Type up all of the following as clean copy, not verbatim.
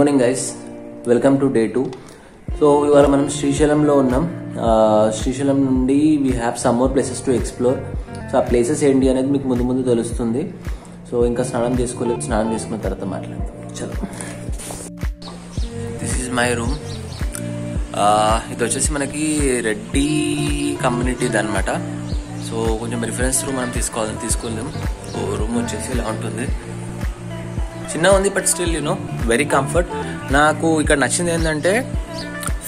Morning guys, welcome to day 2. So ఇవాళ మనం శ్రీశైలంలో ఉన్నాం. శ్రీశైలం నుండి we have some more places to explore. So ఆ ప్లేసెస్ ఏంటి అనేది మీకు ముందు ముందు తెలుస్తుంది. సో ఇంకా స్నానం చేసుకోలేదు, స్నానం చేసుకున్న తర్వాత మాట్లాడతాం. చలో, దిస్ ఈజ్ మై రూమ్. ఇది వచ్చేసి మనకి రెడ్డి కమ్యూనిటీది అనమాట. సో కొంచెం రిఫరెన్స్ రూమ్ మనం తీసుకుందాం. సో రూమ్ వచ్చేసి ఇలా ఉంటుంది, చిన్నగా ఉంది, బట్ స్టిల్ వెరీ కంఫర్ట్. నాకు ఇక్కడ నచ్చింది ఏంటంటే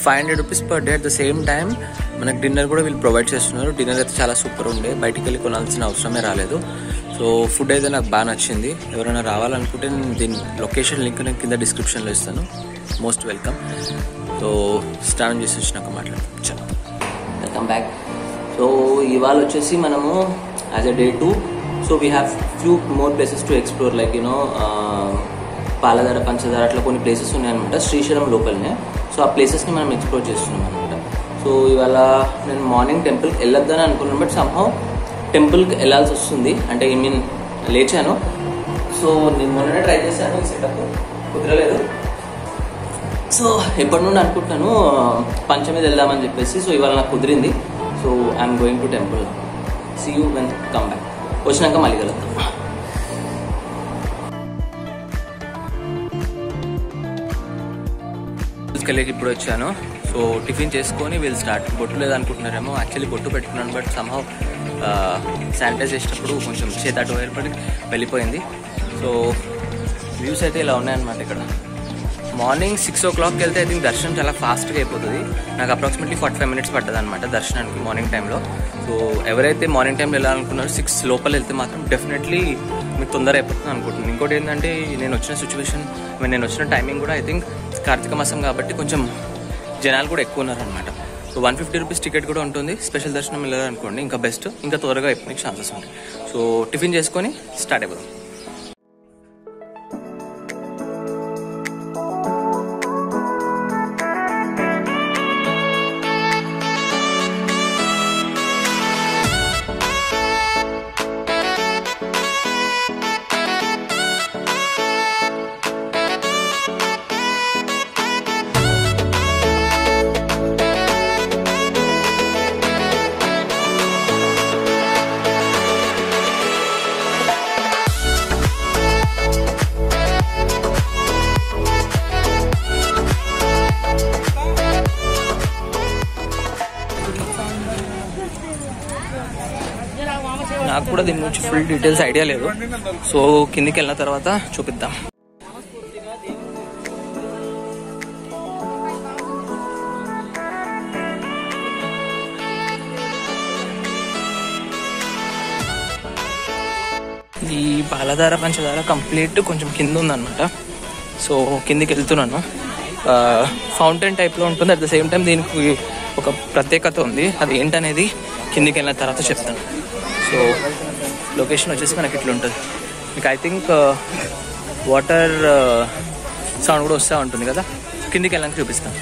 500 rupees per day. At the same time మనకు డిన్నర్ కూడా వీళ్ళు ప్రొవైడ్ చేస్తున్నారు. డిన్నర్ అయితే చాలా సూపర్ ఉండే, బయటికి వెళ్ళి కొనాల్సిన అవసరమే రాలేదు. సో ఫుడ్ అయితే నాకు బాగా నచ్చింది. ఎవరైనా రావాలనుకుంటే నేను దీని లొకేషన్ లింక్ నేను కింద డిస్క్రిప్షన్లో ఇస్తాను. Most welcome. సో స్నానం చేసి వచ్చినాక మాట్లాడతాం. చలో, వెల్కమ్ బ్యాక్. సో ఇవాళ వచ్చేసి మనము as a day 2, so we have few more places to explore. Like Paladhara, Panchadara, అట్లా కొన్ని ప్లేసెస్ ఉన్నాయన్నమాట శ్రీశైలం లోపలనే. సో ఆ ప్లేసెస్ని మనం ఎక్స్ప్లోర్ చేస్తున్నాం అనమాట. సో ఇవాళ నేను మార్నింగ్ టెంపుల్కి వెళ్ళొద్దని అనుకున్నాను, బట్ సమ్హౌ టెంపుల్కి వెళ్ళాల్సి వస్తుంది. అంటే లేచాను. సో నేను మొన్ననే ట్రై చేశాను, ఈ సెటప్ కుదరలేదు. సో ఎప్పటి నుండి అనుకుంటున్నాను పంచమీద వెళ్దామని చెప్పేసి. సో ఇవాళ నాకు కుదిరింది. So I'm going to temple. See you when come back. వచ్చినాక మళ్ళీ కలుద్దాం. వెళ్ళి ఇప్పుడు వచ్చాను. సో టిఫిన్ చేసుకొని వీళ్ళు స్టార్ట్. బొట్టు లేదనుకుంటున్నారేమో, యాక్చువల్లీ బొట్టు పెట్టుకున్నాను, బట్ సమ్హౌ శానిటైజ్ చేసేటప్పుడు కొంచెం చేతాటు ఏర్పడి వెళ్ళిపోయింది. సో వ్యూస్ అయితే ఇలా ఉన్నాయన్నమాట. ఇక్కడ మార్నింగ్ 6 o'clock వెళ్తే ఐ థింక్ దర్శనం చాలా ఫాస్ట్గా అయిపోతుంది. నాకు అప్రాక్సిమేట్లీ 45 minutes పడ్డది అనమాట దర్శనానికి మార్నింగ్ టైంలో. సో ఎవరైతే మార్నింగ్ టైంలో వెళ్ళాలనుకున్నారో 6 లోపల వెళ్తే మాత్రం డెఫినెట్లీ మీకు తొందర అయిపోతుంది అనుకుంటున్నాను. ఇంకోటి ఏంటంటే నేను వచ్చిన సిచ్యువేషన్, నేను వచ్చిన టైమింగ్ కూడా ఐ థింక్ కార్తీక మాసం కాబట్టి కొంచెం జనాలు కూడా ఎక్కువ ఉన్నారనమాట. సో 150 రూపీస్ టికెట్ కూడా ఉంటుంది. స్పెషల్ దర్శనం వెళ్ళాలనుకోండి ఇంకా బెస్ట్, ఇంకా త్వరగా అయిపోయిన ఛాన్సెస్ ఉంటాయి. సో టిఫిన్ చేసుకొని స్టార్ట్ అయిపోదాం. నాకు కూడా దీని నుంచి ఫుల్ డీటెయిల్స్ ఐడియా లేదు. సో కిందికి వెళ్ళిన తర్వాత చూపిద్దాం. ఈ పాలధార పంచదార కంప్లీట్ కొంచెం కింద ఉందన్నమాట. సో కిందికి వెళ్తున్నాను. ఫౌంటైన్ టైప్లో ఉంటుంది. అట్ ద సేమ్ టైం దీనికి ఒక ప్రత్యేకత ఉంది. అది ఏంటనేది కిందికి వెళ్ళిన తర్వాత చెప్తాను. సో లొకేషన్ వచ్చేసి మనకి ఇట్లా ఉంటుంది. మీకు ఐ థింక్ వాటర్ సౌండ్ కూడా వస్తూ ఉంటుంది కదా. కిందికి వెళ్ళడానికి చూపిస్తాను.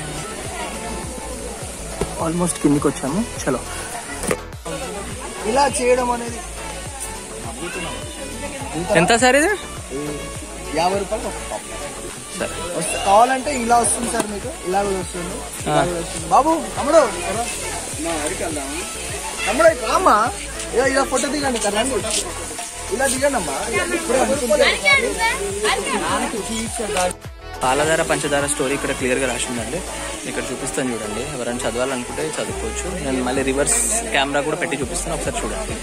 ఆల్మోస్ట్ కిందికి వచ్చాము. చలో, ఇలా చేయడం అనేది ఎంత సార్ ఇది? 50 రూపాయలు ఒక కప్. సరే, కావాలంటే ఇలా వస్తుంది సార్, మీకు ఇలా కూడా వస్తుంది. బాబు తమ్ముడు, తమ్ముడు రామ్మా, ఇలా ఫోటో దిగండి సార్. రండి, ఇలా దిగండి అమ్మా. పాలధార పంచదార స్టోరీ ఇక్కడ క్లియర్గా రాసి ఉందండి. ఇక్కడ చూపిస్తాను చూడండి. ఎవరైనా చదవాలనుకుంటే చదువుకోవచ్చు. నేను మళ్ళీ రివర్స్ కెమెరా కూడా పెట్టి చూపిస్తాను, ఒకసారి చూడండి.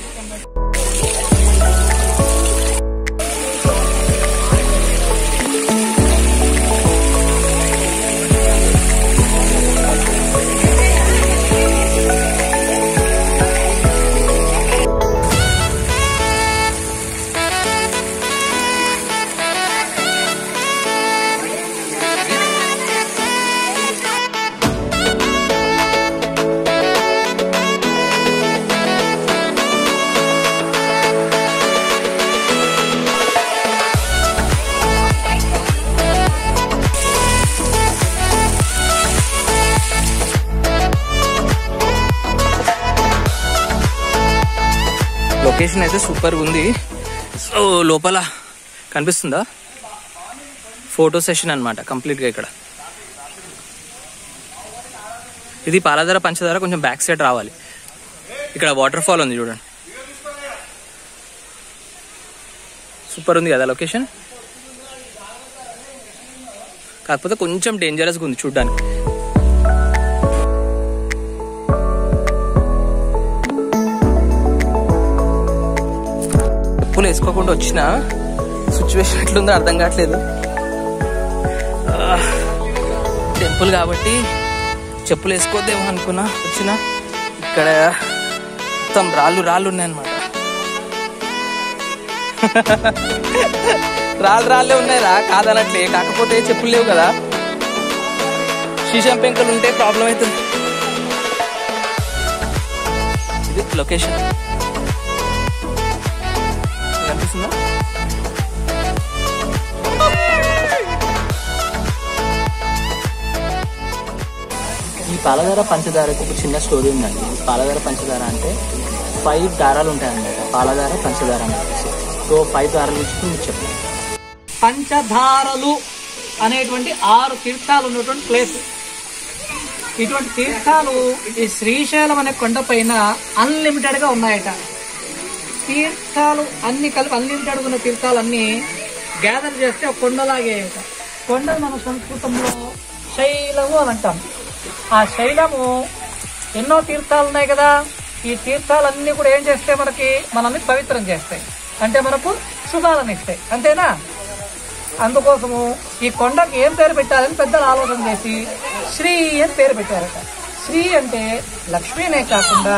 లొకేషన్ అయితే సూపర్ ఉంది. సో లోపల కనిపిస్తుందా ఫోటో సెషన్ అనమాట కంప్లీట్గా ఇక్కడ. ఇది పాలధార పంచదార కొంచెం బ్యాక్ సైడ్ రావాలి. ఇక్కడ వాటర్ ఫాల్ ఉంది చూడండి, సూపర్ ఉంది కదా లొకేషన్. కాకపోతే కొంచెం డేంజరస్గా ఉంది చూడ్డానికి. చెప్పులు వేసుకోకుండా వచ్చిన సిచ్యువేషన్ ఎట్లుందో అర్థం కావట్లేదు. టెంపుల్ కాబట్టి చెప్పులు వేసుకోద్దేమో అనుకున్నా వచ్చిన. ఇక్కడ మొత్తం రాళ్ళు ఉన్నాయన్నమాట. రాళ్ళే ఉన్నాయిరా, కాదనట్లే. కాకపోతే చెప్పులు లేవు కదా, శీశం పెంకలు ఉంటే ప్రాబ్లం అవుతుంది. ఇది లొకేషన్ కనిపిస్తుందా? ఈ పాలధార పంచదారకు ఒక చిన్న స్టోరీ ఉందండి. పాలధార పంచదార అంటే 5 దారాలు ఉంటాయన్నమాట. పాలధార పంచదార అని చెప్పేసి. సో 5 దారాల నుంచి మీకు చెప్తాను. పంచధారలు అనేటువంటి 6 తీర్థాలు ఉన్నటువంటి ప్లేస్. ఇటువంటి తీర్థాలు ఈ శ్రీశైలం అనే కొండపైన అన్లిమిటెడ్ గా ఉన్నాయట. తీర్థాలు అన్ని కలిపి అన్లిమిటెడ్ ఉన్న తీర్థాలన్నీ గ్యాదర్ చేస్తే ఒక కొండలాగేయట. కొండ మన సంస్కృతంలో శైలము అని అంటాం. ఆ శైలము ఎన్నో తీర్థాలు ఉన్నాయి కదా. ఈ తీర్థాలన్నీ కూడా ఏం చేస్తాయి, మనల్ని పవిత్రం చేస్తాయి, అంటే మనకు శుభాలను ఇస్తాయి, అంతేనా? అందుకోసము ఈ కొండకి ఏం పేరు పెట్టాలని పెద్దలు ఆలోచన చేసి శ్రీ అని పేరు పెట్టారట. శ్రీ అంటే లక్ష్మీనే కాకుండా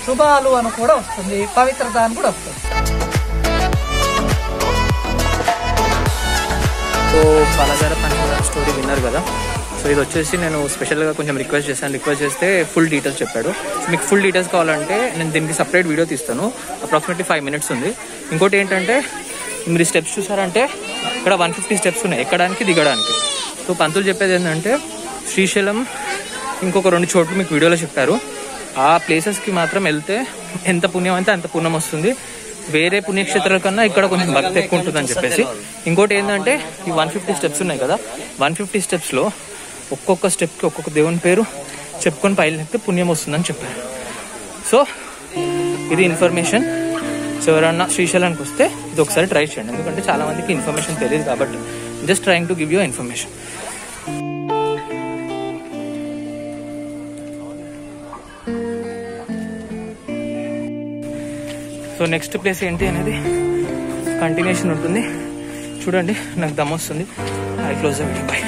శుభాలు అని కూడా వస్తుంది, పవిత్రత అని కూడా వస్తుంది. సో పాలధార పంచదార స్టోరీ విన్నారు కదా. సో ఇది వచ్చేసి నేను స్పెషల్గా కొంచెం రిక్వెస్ట్ చేస్తే ఫుల్ డీటెయిల్స్ చెప్పాడు. మీకు ఫుల్ డీటెయిల్స్ కావాలంటే నేను దీనికి సపరేట్ వీడియో తీస్తాను. అప్రాక్సిమేట్లీ 5 minutes ఉంది. ఇంకోటి ఏంటంటే మీరు స్టెప్స్ చూసారంటే ఇక్కడ 150 స్టెప్స్ ఉన్నాయి ఎక్కడానికి దిగడానికి. సో పంతులు చెప్పేది ఏంటంటే శ్రీశైలం ఇంకొక 2 చోట్లు మీకు వీడియోలో చెప్పారు. ఆ ప్లేసెస్కి మాత్రం వెళ్తే ఎంత పుణ్యం అంటే అంత పుణ్యం వస్తుంది. వేరే పుణ్యక్షేత్రాల కన్నా ఇక్కడ కొంచెం భక్తి ఎక్కువ ఉంటుందని చెప్పేసి. ఇంకోటి ఏంటంటే ఈ 150 స్టెప్స్ ఉన్నాయి కదా, 150 స్టెప్స్లో ఒక్కొక్క స్టెప్కి ఒక్కొక్క దేవుని పేరు చెప్పుకొని పైకి పుణ్యం వస్తుందని చెప్పారు. సో ఇది ఇన్ఫర్మేషన్. సో ఎవరన్నా శ్రీశైలానికి వస్తే ఇది ఒకసారి ట్రై చేయండి, ఎందుకంటే చాలా మందికి ఇన్ఫర్మేషన్ తెలియదు కాబట్టి just trying to give you information. So next place ఏంటి అనేది కంటిన్యూషన్ ఉంటుంది. చూడండి, నాకు దమ్ వస్తుంది. I close the video. By.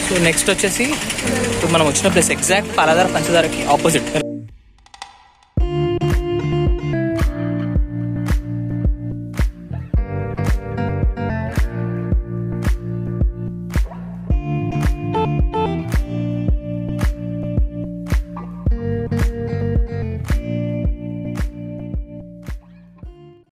So next వచ్చేసి ఇప్పుడు మనం వచ్చిన ప్లేస్ ఎగ్జాక్ట్ పాలధార పంచదారకి ఆపోజిట్